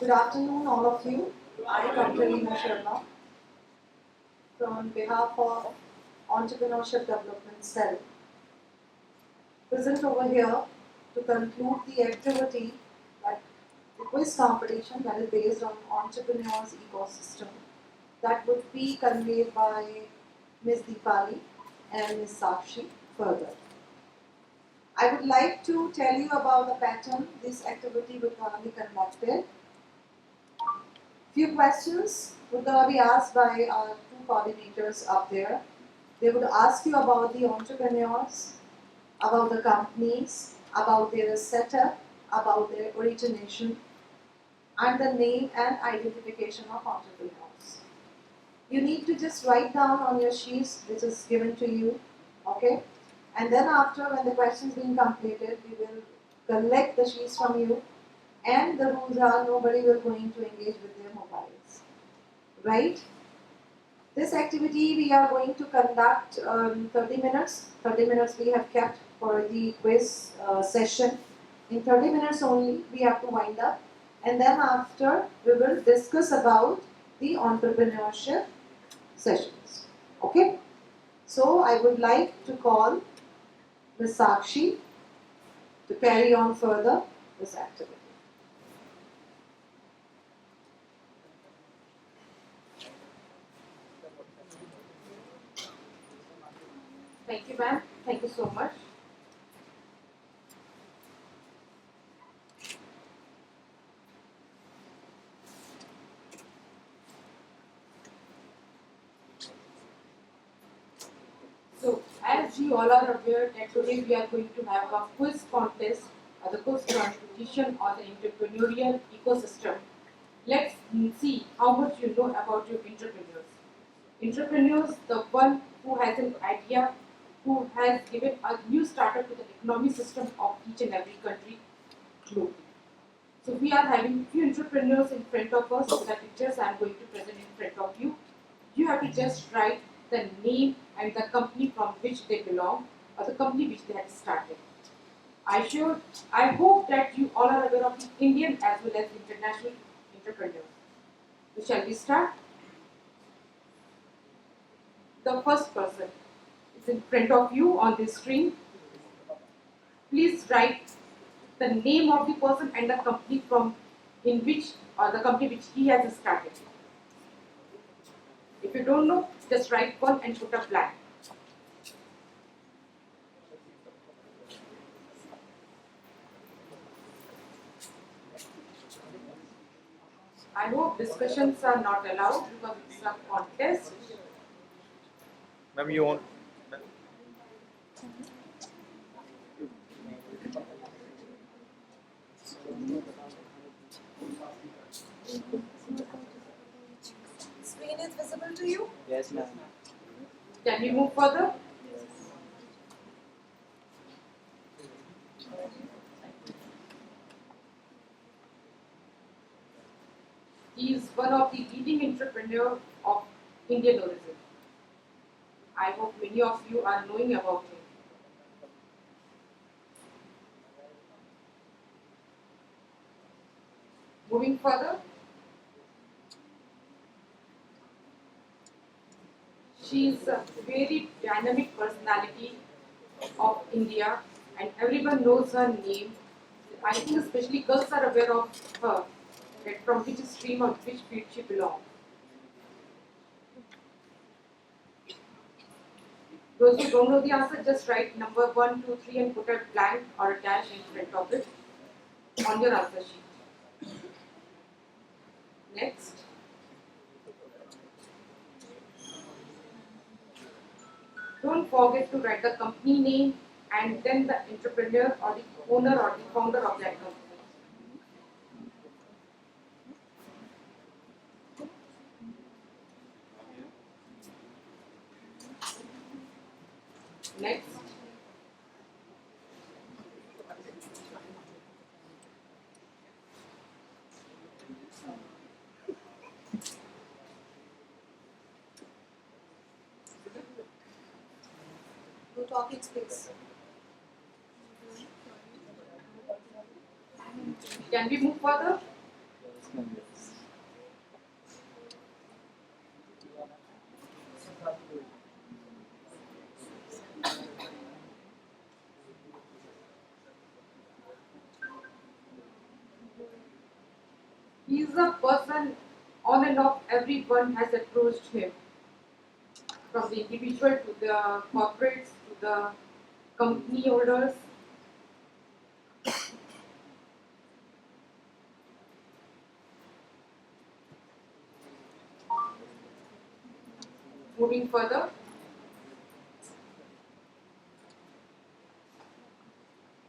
Good afternoon, all of you. I, Entrepreneurial Sharma, on behalf of Entrepreneurship Development Cell, present over here to conclude the activity that the quiz competition that is based on entrepreneurs ecosystem that would be conveyed by Ms. Deepali and Ms. Sakshi further. I would like to tell you about the pattern this activity will be conducted. Few questions would be asked by our two coordinators up there. They would ask you about the entrepreneurs, about the companies, about their setup, about their origination, and the name and identification of entrepreneurs. You need to just write down on your sheets which is given to you, okay? And then after, when the questions being completed, we will collect the sheets from you, and the rules are nobody will going to engage with their mobiles, right? This activity we are going to conduct 30 minutes. 30 minutes we have kept for the quiz session. In 30 minutes only we have to wind up, and then after we will discuss about the entrepreneurship sessions. Okay? So I would like to call Ms. Sakshi to carry on further this activity. Thank you, ma'am. Thank you so much. So, as you all are aware that today we are going to have a quiz contest or the quiz competition on the entrepreneurial ecosystem. Let's see how much you know about your entrepreneurs. Entrepreneurs, the one who has an idea, who has given a new startup to the economic system of each and every country globally. So we are having few entrepreneurs in front of us. The pictures I am going to present in front of you. You have to just write the name and the company from which they belong or the company which they have started. I hope that you all are aware of the Indian as well as international entrepreneurs. So shall we start? The first person is in front of you on this screen. Please write the name of the person and the company from in which or the company which he has started. If you don't know, just write one and put a blank. I hope discussions are not allowed because it's a contest. Ma'am, you want? Screen is visible to you? Yes, ma'am. Can we move further? He is one of the leading entrepreneurs of Indian origin. I hope many of you are knowing about him. Moving further, she is a very dynamic personality of India and everyone knows her name. I think especially girls are aware of her, that from which stream or which field she belongs. Those who don't know the answer, just write number 1, 2, 3 and put a blank or a dash in front of it on your answer sheet. Next. Don't forget to write the company name and then the entrepreneur or the owner or the founder of that company. Next. No talking, please. Can we move further? He is a person on and off everyone has approached him, from the individual to the corporates to the company owners. Moving further,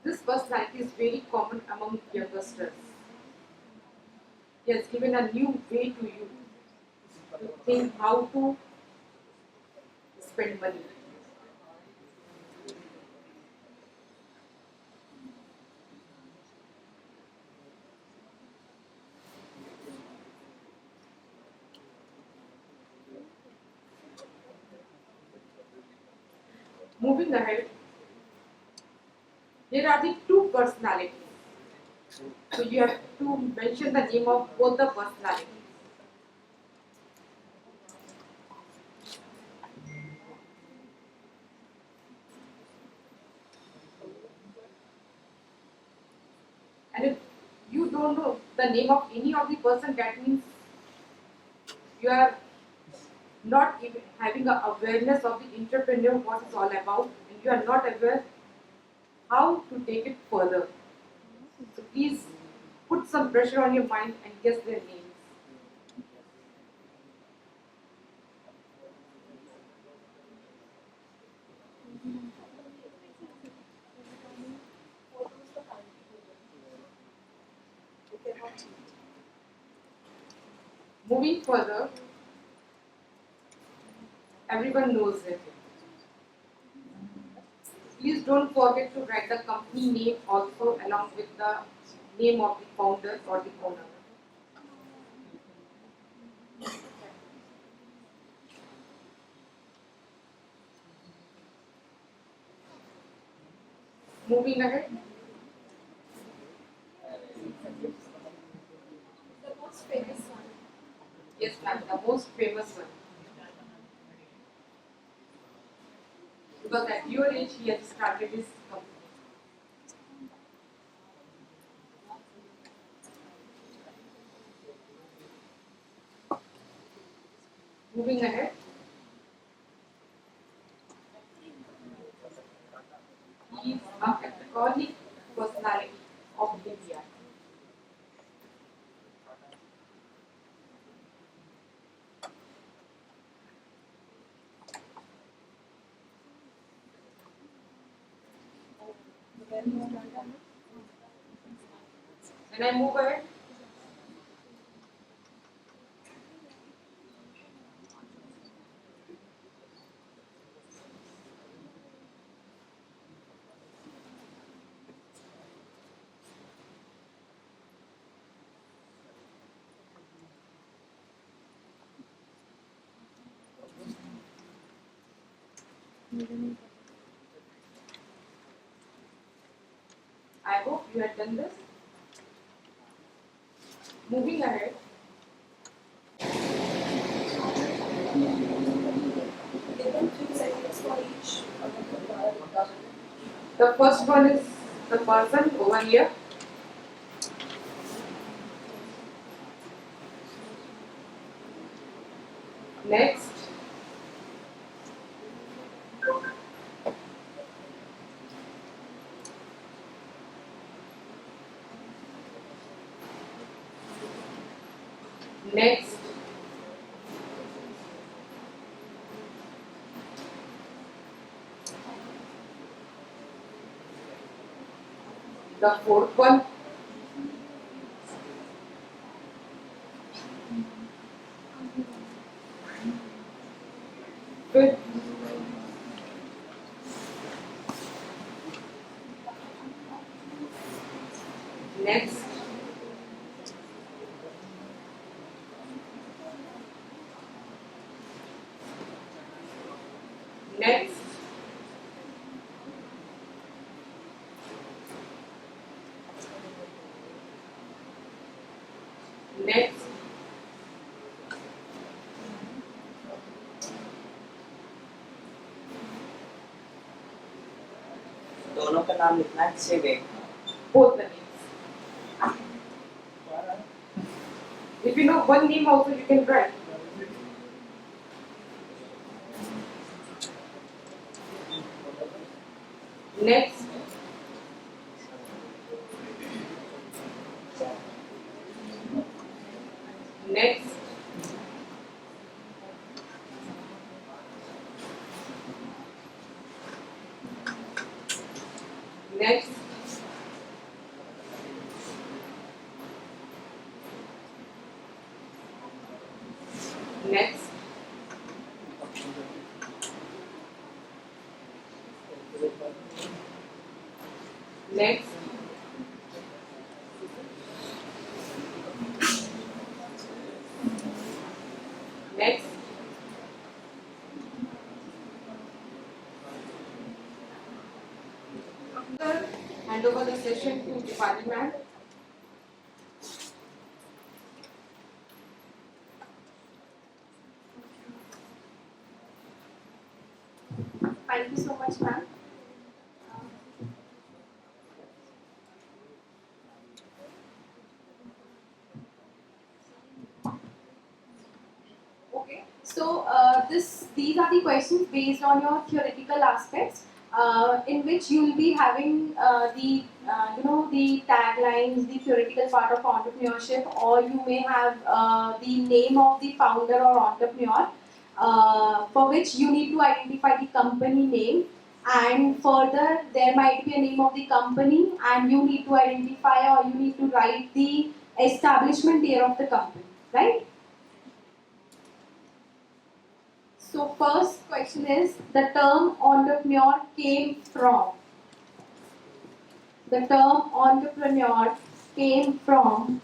this personality is very common among youngsters. He has given a new way to you to think how to spend money. Moving ahead, here are the two personalities. So you have to mention the name of both the personalities. And if you don't know the name of any of the person, that means you are not even having a awareness of the entrepreneur, what it's all about, and you are not aware how to take it further. So please put some pressure on your mind and guess their names. Moving further, everyone knows it. Please don't forget to write the company name also along with the name of the founder or the owner. Moving ahead, The most famous one. yes ma'am, the most famous one. Because at your age he has started his company. Moving ahead, he is a iconic personality of India. Can I move ahead? I hope you have done this. Moving ahead, Given 3 seconds for each. the first one is the person over here. Next, next, the fourth one, fifth, next, next, Next. दोनों का नाम लिखना है same एक Both the names. If you know one name also you can write. Next. Next. Next. Next. Next. Next. Hand over the session to department. Thank you so much, ma'am. Okay, so these are the questions based on your theoretical aspects, in which you will be having the taglines, the theoretical part of entrepreneurship, or you may have the name of the founder or entrepreneur, for which you need to identify the company name, and further there might be a name of the company, and you need to identify or you need to write the establishment year of the company, right? So first question is, the term entrepreneur came from. The term entrepreneur came from.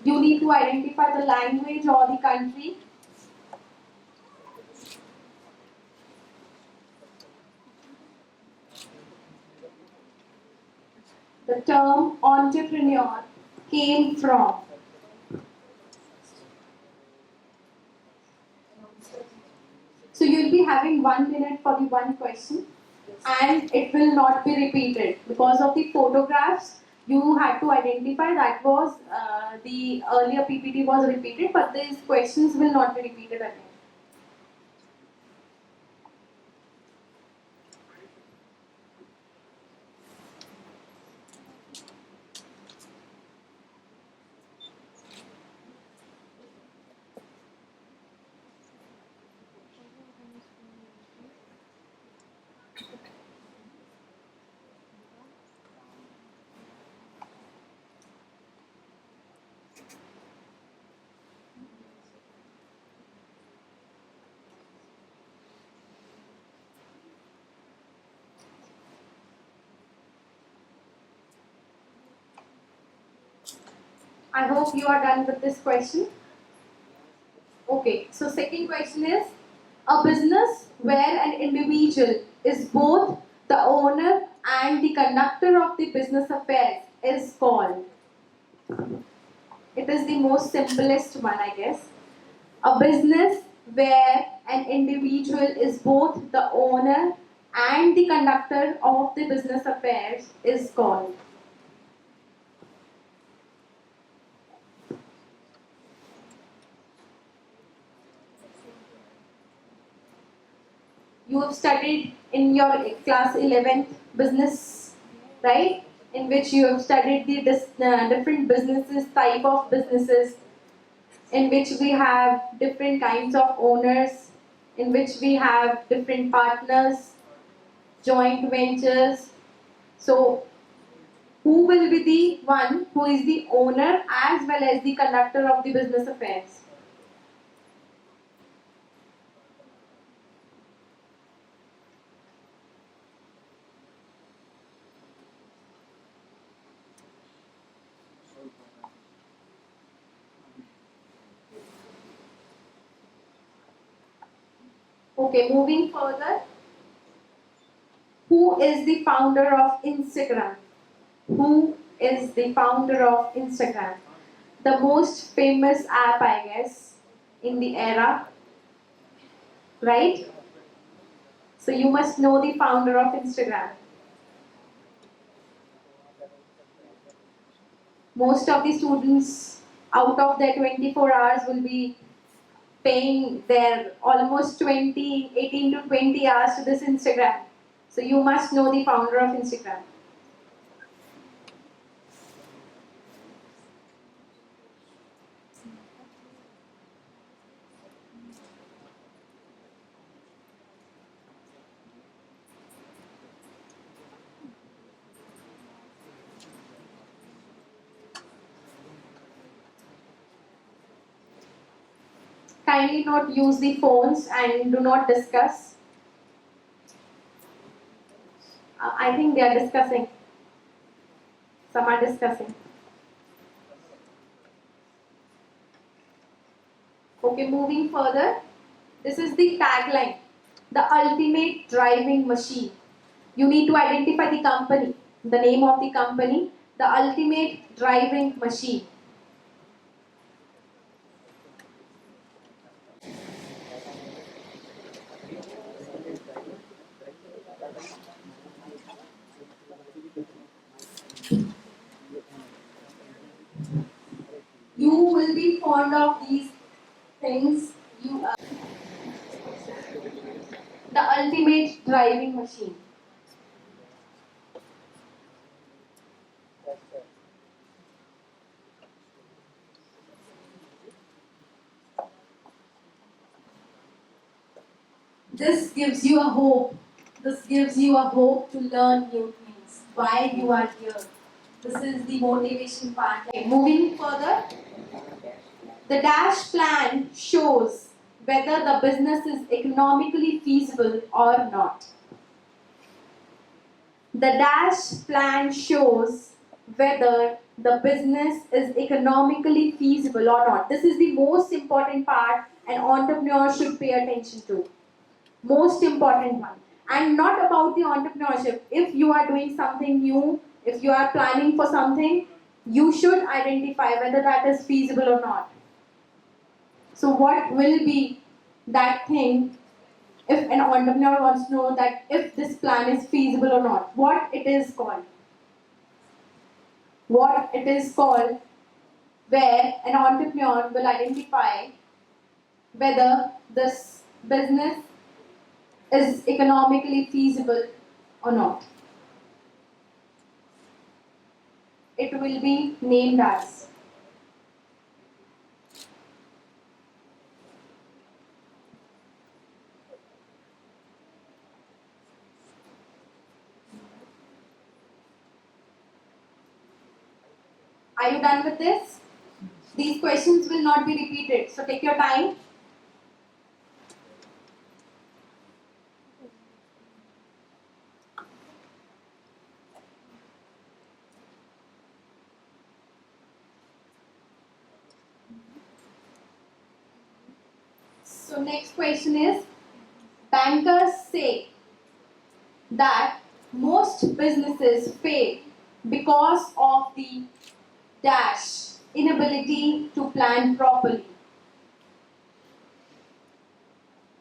You need to identify the language or the country. The term entrepreneur came from. So you will be having 1 minute for the one question, and it will not be repeated because of the photographs. You had to identify that was the earlier PPT was repeated, but these questions will not be repeated again. I hope you are done with this question. Okay, so second question is, a business where an individual is both the owner and the conductor of the business affairs is called. It is the most simplest one, I guess. A business where an individual is both the owner and the conductor of the business affairs is called. You have studied in your class 11th business, right? In which you have studied the different businesses, type of businesses, in which we have different kinds of owners, in which we have different partners, joint ventures. So, who will be the one who is the owner as well as the conductor of the business affairs? Okay, moving further. Who is the founder of Instagram? Who is the founder of Instagram? the most famous app, I guess, in the era, right? So you must know the founder of Instagram. Most of the students out of their 24 hours will be paying their almost 18 to 20 hours to this Instagram. So you must know the founder of Instagram. Kindly not use the phones and do not discuss. I think they are discussing. Some are discussing. Okay, moving further. This is the tagline. The ultimate driving machine. You need to identify the company, the name of the company, the ultimate driving machine. You will be fond of these things. The ultimate driving machine. This gives you a hope. This gives you a hope to learn new things. Why you are here. This is the motivation part. Okay, moving further. The dash plan shows whether the business is economically feasible or not. The dash plan shows whether the business is economically feasible or not. This is the most important part an entrepreneur should pay attention to. Most important one. And not about the entrepreneurship. If you are doing something new, if you are planning for something, you should identify whether that is feasible or not. So what will be that thing if an entrepreneur wants to know that if this plan is feasible or not? What it is called? What it is called where an entrepreneur will identify whether this business is economically feasible or not. It will be named as Are you done with this? These questions will not be repeated, so take your time. So next question is, bankers say that most businesses fail because of the dash inability to plan properly.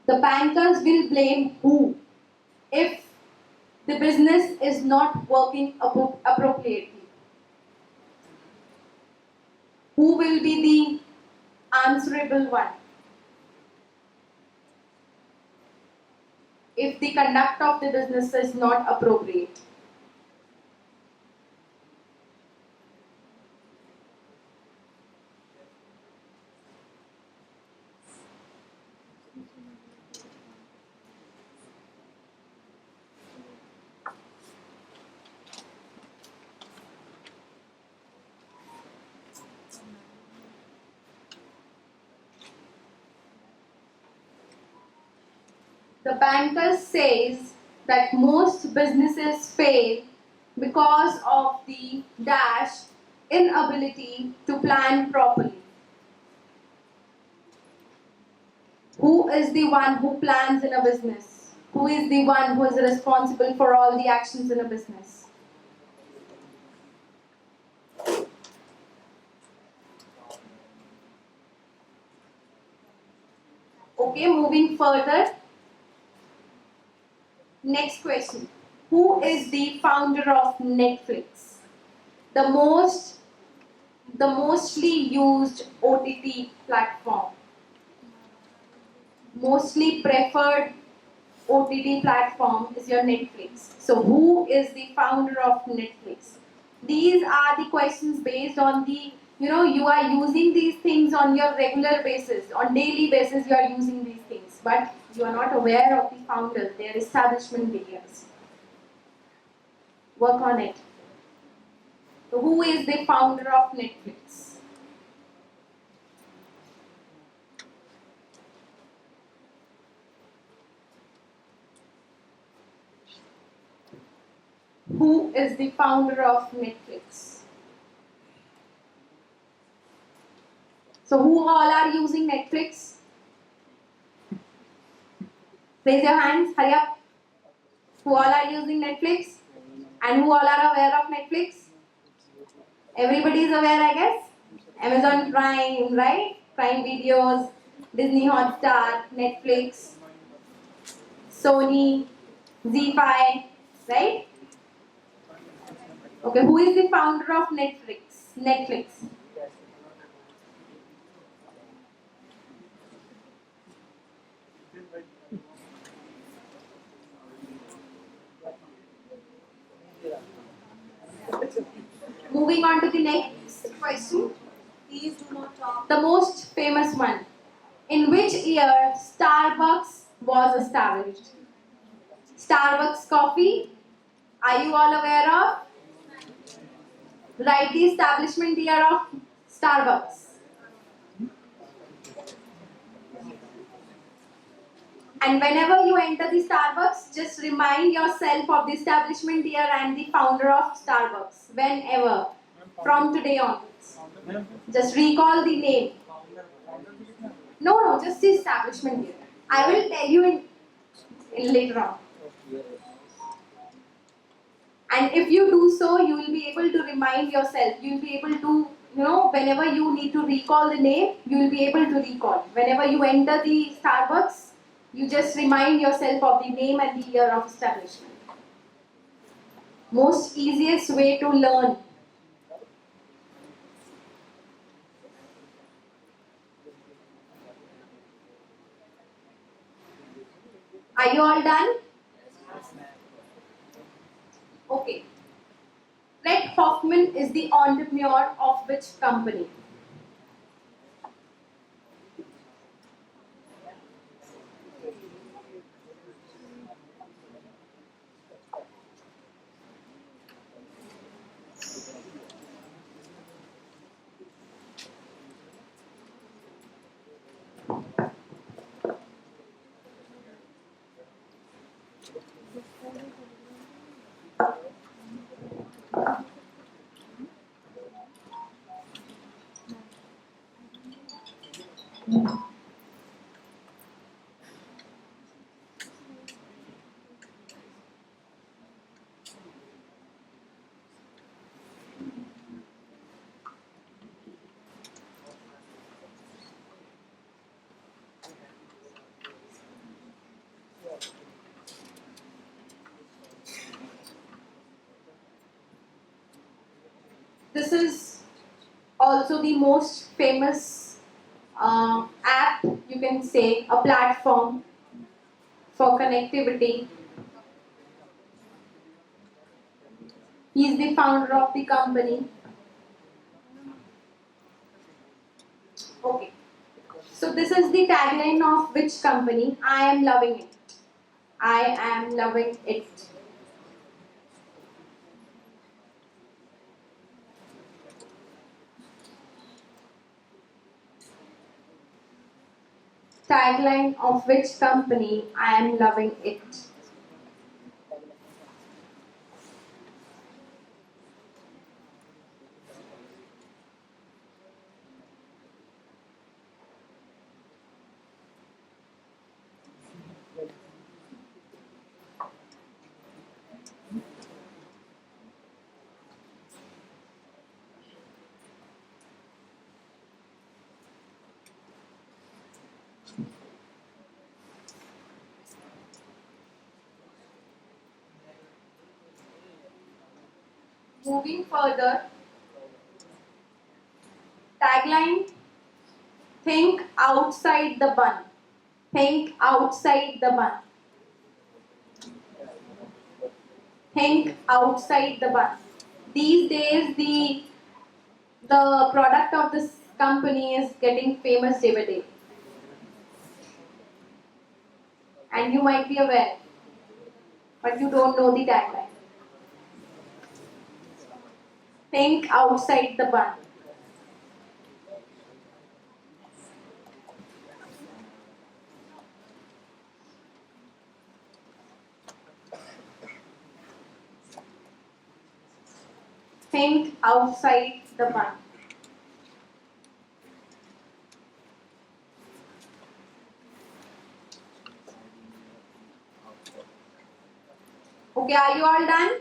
The bankers will blame who if the business is not working appropriately? Who will be the answerable one if the conduct of the business is not appropriate? The banker says that most businesses fail because of the dash inability to plan properly. Who is the one who plans in a business? Who is the one who is responsible for all the actions in a business? Okay, moving further. Next question. Who is the founder of Netflix? The mostly used OTT platform. Mostly preferred OTT platform is your Netflix. So who is the founder of Netflix? These are the questions based on the, you are using these things on your regular basis, on daily basis you are using these things, but you are not aware of the founders, their establishment details. Work on it. So who is the founder of Netflix? Who is the founder of Netflix? So who all are using Netflix? Raise your hands, hurry up. Who all are using Netflix? And who all are aware of Netflix? Everybody is aware, I guess. Amazon Prime, right? Prime Videos, Disney Hotstar, Netflix, Sony, Z5, right? Okay, who is the founder of Netflix? Netflix. Moving on to the next question. Please do not talk. The most famous one. In which year Starbucks was established? Starbucks coffee. Are you all aware of? Write the establishment year of Starbucks. And whenever you enter the Starbucks, just remind yourself of the establishment year and the founder of Starbucks. Whenever. From today onwards. Just recall the name. No, just the establishment year. I will tell you in later on. And if you do so, you will be able to remind yourself. You will be able to, whenever you need to recall the name, you will be able to recall. Whenever you enter the Starbucks, you just remind yourself of the name and the year of establishment. Most easiest way to learn. Are you all done? Okay. Fred Hoffman is the entrepreneur of which company? This is also the most famous app, you can say, a platform for connectivity. He is the founder of the company. Okay. So this is the tagline of which company? I am loving it. I am loving it. Tagline of which company? I am loving it. moving further, tagline, think outside the bun. Think outside the bun. Think outside the bun. These days, the product of this company is getting famous day by day. And you might be aware, but you don't know the tagline. Think outside the bun. Think outside the bun. Okay, are you all done?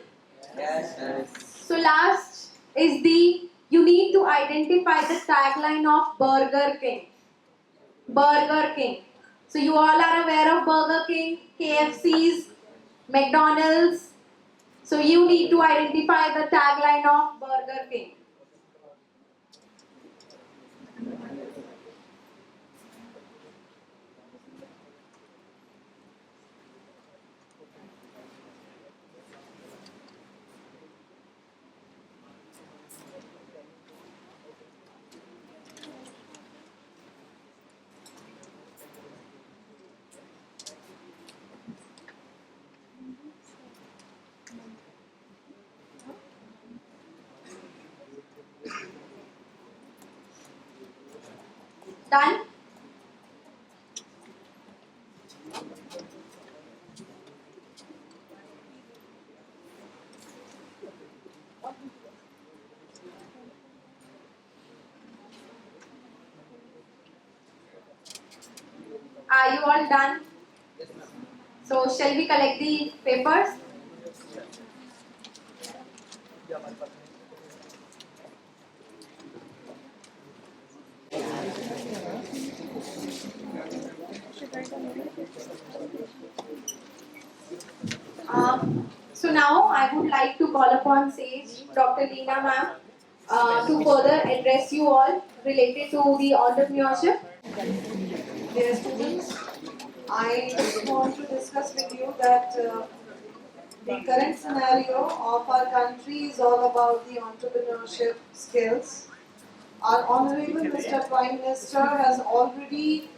Yes, yes. So last is you need to identify the tagline of Burger King. Burger King. So you all are aware of Burger King, KFC's, McDonald's. So you need to identify the tagline of Burger King. Done? Are you all done? So shall we collect the papers? So now I would like to call upon Sage, Dr. Leena ma'am, to further address you all related to the entrepreneurship. Dear students, I just want to discuss with you that the current scenario of our country is all about the entrepreneurship skills. Our Honorable Mr. Prime Minister has already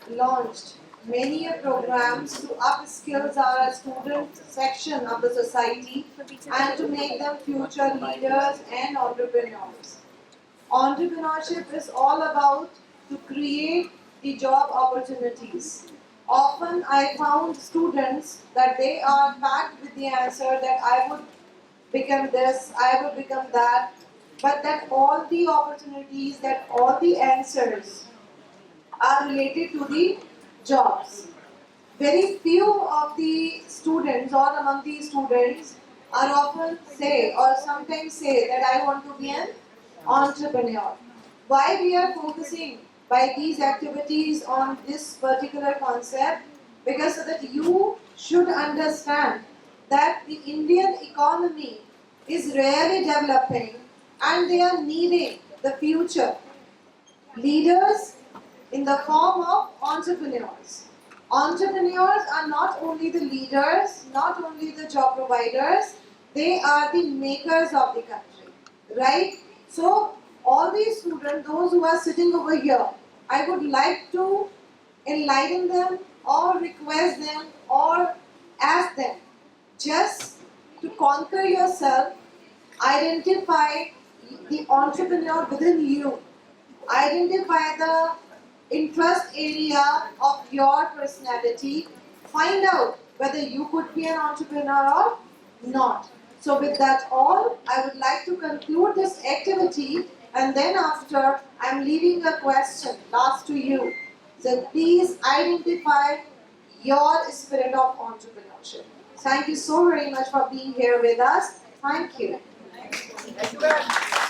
launched many programs to upskill our student section of the society and to make them future leaders and entrepreneurs. Entrepreneurship is all about to create the job opportunities. Often I found students that they are packed with the answer that I would become this, I would become that, but that all the opportunities, that all the answers are related to the jobs. Very few of the students or among the students are often say or sometimes say that I want to be an entrepreneur. Why we are focusing by these activities on this particular concept? Because so that you should understand that the Indian economy is really developing and they are needing the future leaders in the form of entrepreneurs. Entrepreneurs are not only the leaders, not only the job providers, they are the makers of the country, right? So all these students, those who are sitting over here, I would like to enlighten them or request them or ask them just to conquer yourself, identify the entrepreneur within you, identify the interest area of your personality, find out whether you could be an entrepreneur or not. So with that all, I would like to conclude this activity, and then after I'm leaving a question last to you. So please identify your spirit of entrepreneurship. Thank you so very much for being here with us. Thank you. Thank you, ma'am.